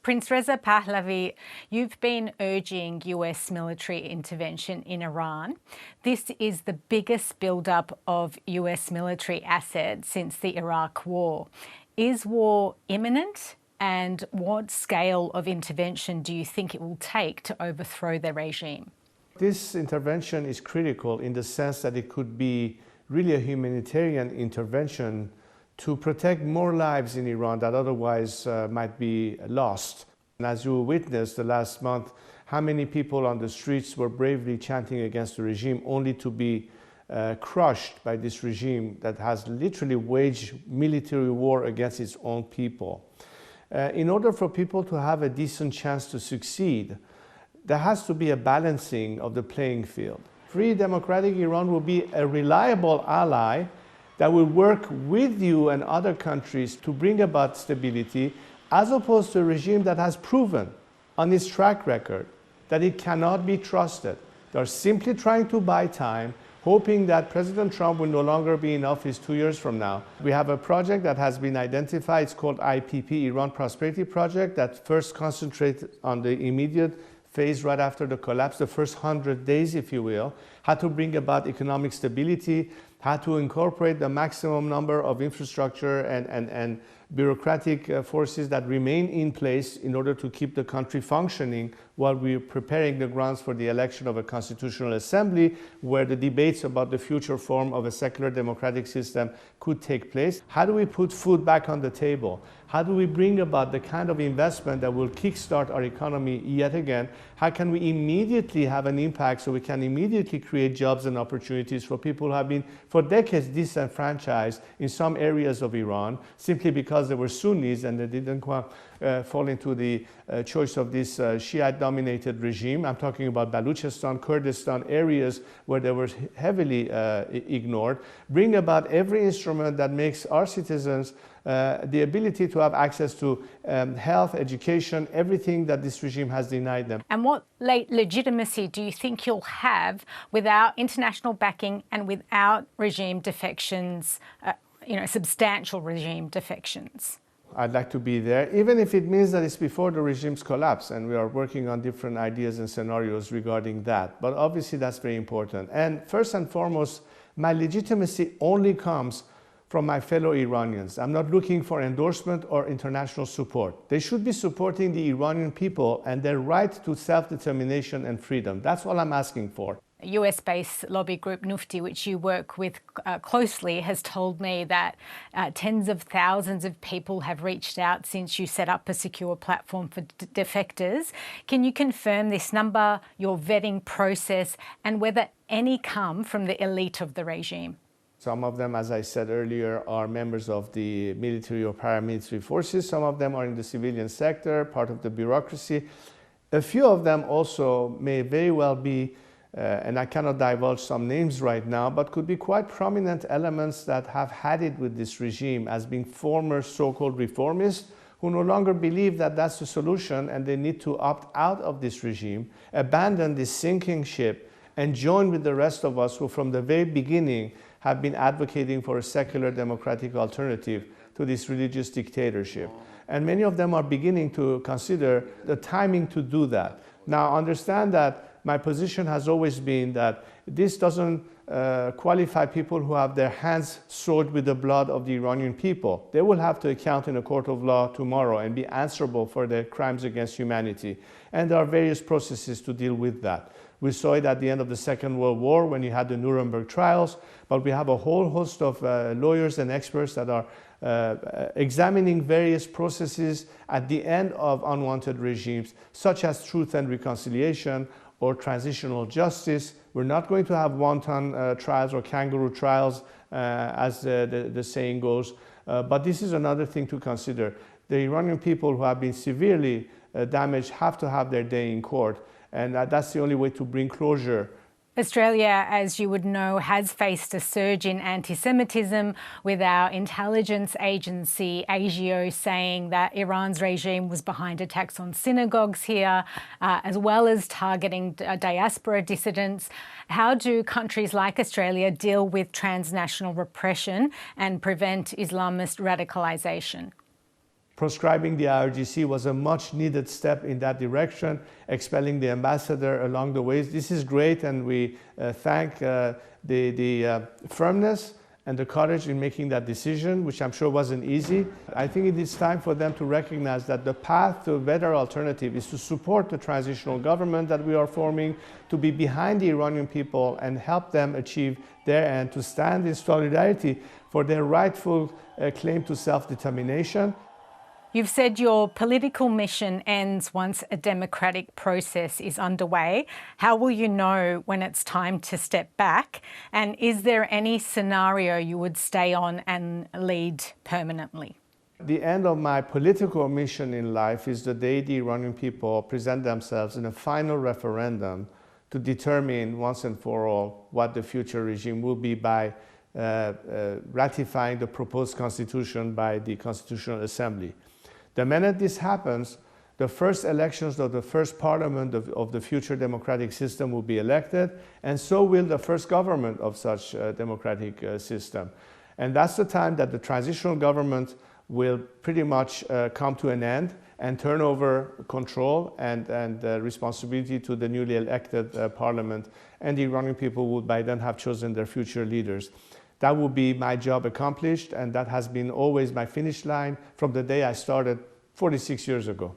Prince Reza Pahlavi, you've been urging US military intervention in Iran. This is the biggest buildup of US military assets since the Iraq War. Is war imminent? And what scale of intervention do you think it will take to overthrow the regime? This intervention is critical in the sense that it could be really a humanitarian intervention to protect more lives in Iran that otherwise might be lost. And as you witnessed the last month, how many people on the streets were bravely chanting against the regime only to be crushed by this regime that has literally waged military war against its own people. In order for people to have a decent chance to succeed, there has to be a balancing of the playing field. Free democratic Iran will be a reliable ally that will work with you and other countries to bring about stability, as opposed to a regime that has proven on its track record that it cannot be trusted. They're simply trying to buy time, hoping that President Trump will no longer be in office 2 years from now. We have a project that has been identified. It's called IPP, Iran Prosperity Project, that first concentrates on the immediate phase right after the collapse, the first 100 days, if you will, how to bring about economic stability, how to incorporate the maximum number of infrastructure and bureaucratic forces that remain in place in order to keep the country functioning while we're preparing the grounds for the election of a constitutional assembly where the debates about the future form of a secular democratic system could take place. How do we put food back on the table? How do we bring about the kind of investment that will kickstart our economy yet again? How can we immediately have an impact so we can immediately create jobs and opportunities for people who have been for decades disenfranchised in some areas of Iran simply because they were Sunnis and they didn't fall into the choice of this Shiite-dominated regime. I'm talking about Baluchistan, Kurdistan, areas where they were heavily ignored. Bring about every instrument that makes our citizens the ability to have access to health, education, everything that this regime has denied them. And what legitimacy do you think you'll have without international backing and without regime defections, substantial regime defections? I'd like to be there, even if it means that it's before the regime's collapse, and we are working on different ideas and scenarios regarding that. But obviously that's very important. And first and foremost, my legitimacy only comes from my fellow Iranians. I'm not looking for endorsement or international support. They should be supporting the Iranian people and their right to self-determination and freedom. That's all I'm asking for. US-based lobby group Nufti, which you work with closely, has told me that tens of thousands of people have reached out since you set up a secure platform for defectors. Can you confirm this number, your vetting process, and whether any come from the elite of the regime? Some of them, as I said earlier, are members of the military or paramilitary forces. Some of them are in the civilian sector, part of the bureaucracy. A few of them also may very well be, and I cannot divulge some names right now, but could be quite prominent elements that have had it with this regime as being former so-called reformists who no longer believe that that's the solution and they need to opt out of this regime, abandon this sinking ship, and join with the rest of us who from the very beginning have been advocating for a secular democratic alternative to this religious dictatorship. And many of them are beginning to consider the timing to do that. Now, understand that my position has always been that this doesn't qualify people who have their hands soiled with the blood of the Iranian people. They will have to account in a court of law tomorrow and be answerable for their crimes against humanity. And there are various processes to deal with that. We saw it at the end of the Second World War when you had the Nuremberg trials, but we have a whole host of lawyers and experts that are examining various processes at the end of unwanted regimes, such as truth and reconciliation or transitional justice. We're not going to have wanton trials or kangaroo trials, as the saying goes, but this is another thing to consider. The Iranian people who have been severely damaged have to have their day in court. And that's the only way to bring closure. Australia, as you would know, has faced a surge in anti-Semitism, with our intelligence agency, ASIO, saying that Iran's regime was behind attacks on synagogues here, as well as targeting diaspora dissidents. How do countries like Australia deal with transnational repression and prevent Islamist radicalisation? Proscribing the IRGC was a much needed step in that direction, expelling the ambassador along the way. This is great, and we thank the firmness and the courage in making that decision, which I'm sure wasn't easy. I think it is time for them to recognize that the path to a better alternative is to support the transitional government that we are forming, to be behind the Iranian people and help them achieve their end, to stand in solidarity for their rightful claim to self-determination. You've said your political mission ends once a democratic process is underway. How will you know when it's time to step back? And is there any scenario you would stay on and lead permanently? The end of my political mission in life is the day the Iranian people present themselves in a final referendum to determine once and for all what the future regime will be by ratifying the proposed constitution by the Constitutional Assembly. The minute this happens, the first elections of the first parliament of the future democratic system will be elected, and so will the first government of such a democratic system. And that's the time that the transitional government will pretty much come to an end and turn over control and responsibility to the newly elected parliament, and the Iranian people would by then have chosen their future leaders. That would be my job accomplished, and that has been always my finish line from the day I started 46 years ago.